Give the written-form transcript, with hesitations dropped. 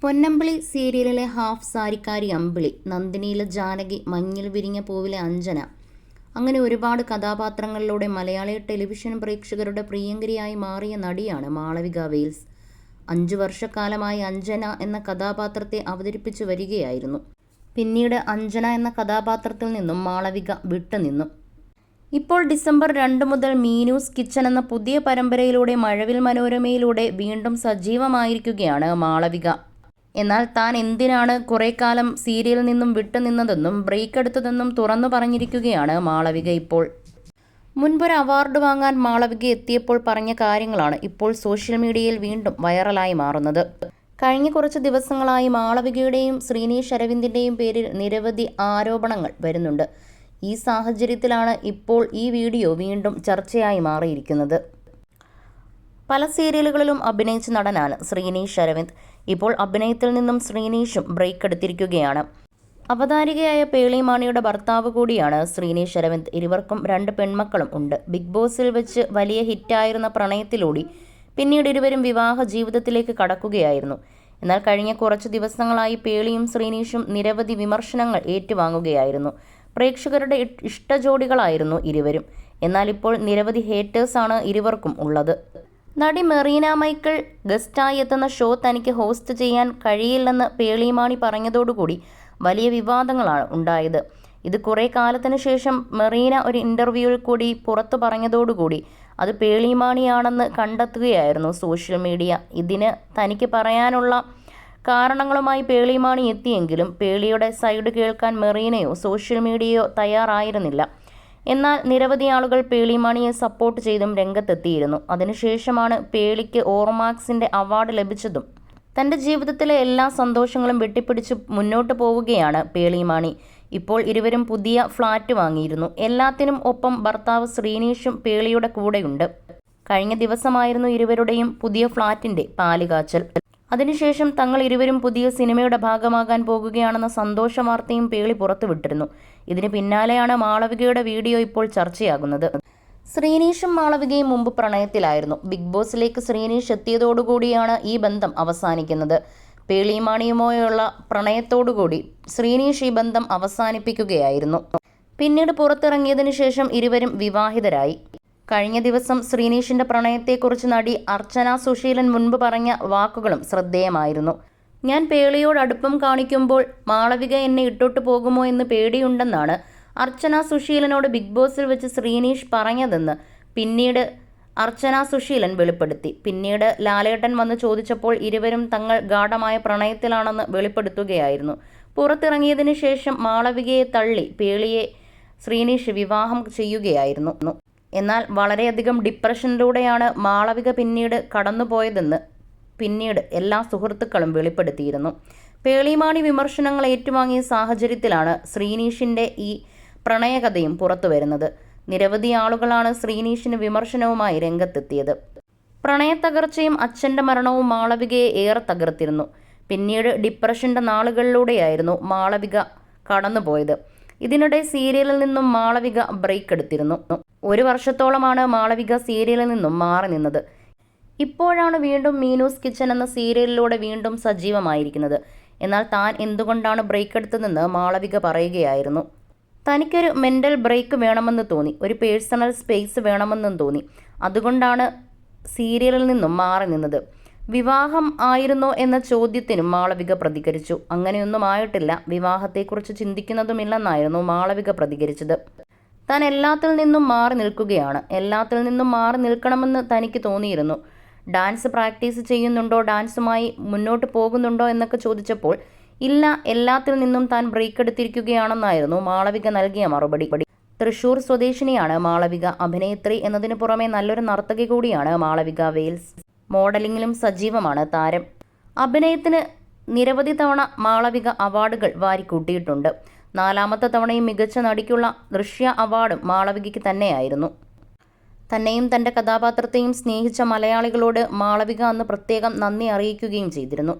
പൊന്നമ്പിളി സീരിയലിലെ ഹാഫ് സാരിക്കാരി അമ്പിളി, നന്ദിനിയിലെ ജാനകി, മഞ്ഞിൽ വിരിഞ്ഞ പൂവിലെ അഞ്ജന, അങ്ങനെ ഒരുപാട് കഥാപാത്രങ്ങളിലൂടെ മലയാളി ടെലിവിഷൻ പ്രേക്ഷകരുടെ പ്രിയങ്കരിയായി മാറിയ നടിയാണ് മാളവിക വെയിൽസ്. 5 വർഷക്കാലമായി അഞ്ജന എന്ന കഥാപാത്രത്തെ അവതരിപ്പിച്ചു വരികയായിരുന്നു. പിന്നീട് അഞ്ജന എന്ന കഥാപാത്രത്തിൽ നിന്നും മാളവിക വിട്ടുനിന്നു. ഇപ്പോൾ ഡിസംബർ 2 മുതൽ മീനൂസ് കിച്ചൺ എന്ന പുതിയ പരമ്പരയിലൂടെ മഴവിൽ മനോരമയിലൂടെ വീണ്ടും സജീവമായിരിക്കുകയാണ് മാളവിക. എന്നാൽ താൻ എന്തിനാണ് കുറേക്കാലം സീരിയലിൽ നിന്നും വിട്ടുനിന്നതെന്നും ബ്രേക്ക് എടുത്തതെന്നും തുറന്നു പറഞ്ഞിരിക്കുകയാണ് മാളവിക ഇപ്പോൾ. മുൻപൊരു അവാർഡ് വാങ്ങാൻ മാളവിക എത്തിയപ്പോൾ പറഞ്ഞ കാര്യങ്ങളാണ് ഇപ്പോൾ സോഷ്യൽ മീഡിയയിൽ വീണ്ടും വൈറലായി മാറുന്നത്. കഴിഞ്ഞ കുറച്ച് ദിവസങ്ങളായി മാളവികയുടെയും ശ്രീനീഷ് അരവിന്ദിൻ്റെയും പേരിൽ നിരവധി ആരോപണങ്ങൾ വരുന്നുണ്ട്. ഈ സാഹചര്യത്തിലാണ് ഇപ്പോൾ ഈ വീഡിയോ വീണ്ടും ചർച്ചയായി മാറിയിരിക്കുന്നത്. പല സീരിയലുകളിലും അഭിനയിച്ച നടനാണ് ശ്രീനീഷ് അരവിന്ദ്. ഇപ്പോൾ അഭിനയത്തിൽ നിന്നും ശ്രീനീഷും ബ്രേക്ക് എടുത്തിരിക്കുകയാണ്. അവതാരികയായ പേളി മാണിയുടെ ഭർത്താവ് കൂടിയാണ് ശ്രീനീഷ് അരവിന്ദ്. ഇരുവർക്കും 2 പെൺമക്കളും ഉണ്ട്. ബിഗ് ബോസിൽ വെച്ച് വലിയ ഹിറ്റായിരുന്ന പ്രണയത്തിലൂടെ പിന്നീട് ഇരുവരും വിവാഹ ജീവിതത്തിലേക്ക് കടക്കുകയായിരുന്നു. എന്നാൽ കഴിഞ്ഞ കുറച്ച് ദിവസങ്ങളായി പേളിയും ശ്രീനീഷും നിരവധി വിമർശനങ്ങൾ ഏറ്റുവാങ്ങുകയായിരുന്നു. പ്രേക്ഷകരുടെ ഇഷ്ടജോഡികളായിരുന്നു ഇരുവരും. എന്നാൽ ഇപ്പോൾ നിരവധി ഹേറ്റേഴ്സാണ് ഇരുവർക്കും ഉള്ളത്. നടി മെറീന മൈക്കിൾ ഗസ്റ്റായി എത്തുന്ന ഷോ തനിക്ക് ഹോസ്റ്റ് ചെയ്യാൻ കഴിയില്ലെന്ന് പേളിമാണി പറഞ്ഞതോടുകൂടി വലിയ വിവാദങ്ങളാണ് ഉണ്ടായത്. ഇത് കുറേ കാലത്തിന് ശേഷം മെറീന ഒരു ഇൻ്റർവ്യൂവിൽ കൂടി പുറത്തു പറഞ്ഞതോടുകൂടി അത് പേളിമാണിയാണെന്ന് കണ്ടെത്തുകയായിരുന്നു സോഷ്യൽ മീഡിയ. ഇതിന് തനിക്ക് പറയാനുള്ള കാരണങ്ങളുമായി പേളിമാണി എത്തിയെങ്കിലും പേളിയുടെ സൈഡ് കേൾക്കാൻ മെറീനയോ സോഷ്യൽ മീഡിയയോ തയ്യാറായിരുന്നില്ല. എന്നാൽ നിരവധി ആളുകൾ പേളിമാണിയെ സപ്പോർട്ട് ചെയ്തും രംഗത്തെത്തിയിരുന്നു. അതിനുശേഷമാണ് പേളിക്ക് ഓർമാക്സിൻ്റെ അവാർഡ് ലഭിച്ചതും. തൻ്റെ ജീവിതത്തിലെ എല്ലാ സന്തോഷങ്ങളും വെട്ടിപ്പിടിച്ച് മുന്നോട്ട് പോവുകയാണ് പേളിമാണി. ഇപ്പോൾ ഇരുവരും പുതിയ ഫ്ലാറ്റ് വാങ്ങിയിരുന്നു. എല്ലാത്തിനും ഒപ്പം ഭർത്താവ് ശ്രീനീഷും പേളിയുടെ കൂടെയുണ്ട്. കഴിഞ്ഞ ദിവസമായിരുന്നു ഇരുവരുടെയും പുതിയ ഫ്ലാറ്റിൻ്റെ പാലുകാച്ചൽ. അതിനുശേഷം തങ്ങൾ ഇരുവരും പുതിയ സിനിമയുടെ ഭാഗമാകാൻ പോകുകയാണെന്ന സന്തോഷ വാർത്തയും പേളി പുറത്തുവിട്ടിരുന്നു. ഇതിന് പിന്നാലെയാണ് മാളവികയുടെ വീഡിയോ ഇപ്പോൾ ചർച്ചയാകുന്നത്. ശ്രീനീഷും മാളവികയും മുമ്പ് പ്രണയത്തിലായിരുന്നു. ബിഗ് ബോസിലേക്ക് ശ്രീനീഷ് എത്തിയതോടുകൂടിയാണ് ഈ ബന്ധം അവസാനിക്കുന്നത്. പേളിമാണിയുമായുള്ള പ്രണയത്തോടുകൂടി ശ്രീനീഷ് ഈ ബന്ധം അവസാനിപ്പിക്കുകയായിരുന്നു. പിന്നീട് പുറത്തിറങ്ങിയതിനു ശേഷം ഇരുവരും വിവാഹിതരായി. കഴിഞ്ഞ ദിവസം ശ്രീനീഷിൻ്റെ പ്രണയത്തെക്കുറിച്ച് നടി അർച്ചന സുശീലൻ മുൻപ് പറഞ്ഞ വാക്കുകളും ശ്രദ്ധേയമായിരുന്നു. ഞാൻ പേളിയോട് അടുപ്പം കാണിക്കുമ്പോൾ മാളവിക എന്നെ ഇട്ടോട്ട് പോകുമോ എന്ന് പേടിയുണ്ടെന്നാണ് അർച്ചന സുശീലനോട് ബിഗ് ബോസിൽ വെച്ച് ശ്രീനീഷ് പറഞ്ഞതെന്ന് പിന്നീട് അർച്ചന സുശീലൻ വെളിപ്പെടുത്തി. പിന്നീട് ലാലേട്ടൻ വന്ന് ചോദിച്ചപ്പോൾ ഇരുവരും തങ്ങൾ ഗാഢമായ പ്രണയത്തിലാണെന്ന് വെളിപ്പെടുത്തുകയായിരുന്നു. പുറത്തിറങ്ങിയതിനു ശേഷം മാളവികയെ തള്ളി പേളിയെ ശ്രീനീഷ് വിവാഹം ചെയ്യുകയായിരുന്നു. എന്നാൽ വളരെയധികം ഡിപ്രഷനിലൂടെയാണ് മാളവിക പിന്നീട് കടന്നുപോയതെന്ന് പിന്നീട് എല്ലാ സുഹൃത്തുക്കളും വെളിപ്പെടുത്തിയിരുന്നു. പേളിമാണി വിമർശനങ്ങൾ ഏറ്റുവാങ്ങിയ സാഹചര്യത്തിലാണ് ശ്രീനീഷിൻ്റെ ഈ പ്രണയകഥയും പുറത്തു വരുന്നത്. നിരവധി ആളുകളാണ് ശ്രീനീഷിന് വിമർശനവുമായി രംഗത്തെത്തിയത്. പ്രണയത്തകർച്ചയും അച്ഛൻ്റെ മരണവും മാളവികയെ ഏറെ തകർത്തിരുന്നു. പിന്നീട് ഡിപ്രഷൻ്റെ നാളുകളിലൂടെയായിരുന്നു മാളവിക കടന്നുപോയത്. ഇതിനിടെ സീരിയലിൽ നിന്നും മാളവിക ബ്രേക്ക് എടുത്തിരുന്നു. 1 വർഷത്തോളമാണ് മാളവിക സീരിയലിൽ നിന്നും മാറി നിന്നത്. ഇപ്പോഴാണ് വീണ്ടും മീനൂസ് കിച്ചൺ എന്ന സീരിയലിലൂടെ വീണ്ടും സജീവമായിരിക്കുന്നത്. എന്നാൽ താൻ എന്തുകൊണ്ടാണ് ബ്രേക്ക് എടുത്തതെന്ന് മാളവിക പറയുകയായിരുന്നു. തനിക്കൊരു മെൻ്റൽ ബ്രേക്ക് വേണമെന്ന് തോന്നി, ഒരു പേഴ്സണൽ സ്പേസ് വേണമെന്നും തോന്നി. അതുകൊണ്ടാണ് സീരിയലിൽ നിന്നും മാറി നിന്നത്. വിവാഹം ആയിരുന്നോ എന്ന ചോദ്യത്തിനും മാളവിക പ്രതികരിച്ചു. അങ്ങനെയൊന്നും ആയിട്ടില്ല, വിവാഹത്തെക്കുറിച്ച് ചിന്തിക്കുന്നതുമില്ലെന്നായിരുന്നു മാളവിക പ്രതികരിച്ചത്. താൻ എല്ലാത്തിൽ നിന്നും മാറി നിൽക്കുകയാണ്. എല്ലാത്തിൽ നിന്നും മാറി നിൽക്കണമെന്ന് തനിക്ക് തോന്നിയിരുന്നു. ഡാൻസ് പ്രാക്ടീസ് ചെയ്യുന്നുണ്ടോ, ഡാൻസുമായി മുന്നോട്ട് പോകുന്നുണ്ടോ എന്നൊക്കെ ചോദിച്ചപ്പോൾ ഇല്ല, എല്ലാത്തിൽ നിന്നും താൻ ബ്രേക്ക് എടുത്തിരിക്കുകയാണെന്നായിരുന്നു മാളവിക നൽകിയ മറുപടി. തൃശൂർ സ്വദേശിനിയാണ് മാളവിക. അഭിനേത്രി എന്നതിന് പുറമെ നല്ലൊരു നർത്തകി കൂടിയാണ് മാളവിക വെയിൽസ്. മോഡലിംഗിലും സജീവമാണ് താരം. അഭിനയത്തിന് നിരവധി തവണ മാളവിക അവാർഡുകൾ വാരിക്കൂട്ടിയിട്ടുണ്ട്. 4ാമത്തെ തവണയും മികച്ച നടിക്കുള്ള ദൃശ്യ അവാർഡും മാളവികയ്ക്ക് തന്നെയായിരുന്നു. തന്നെയും തൻ്റെ കഥാപാത്രത്തെയും സ്നേഹിച്ച മലയാളികളോട് മാളവിക അന്ന് പ്രത്യേകം നന്ദി അറിയിക്കുകയും ചെയ്തിരുന്നു.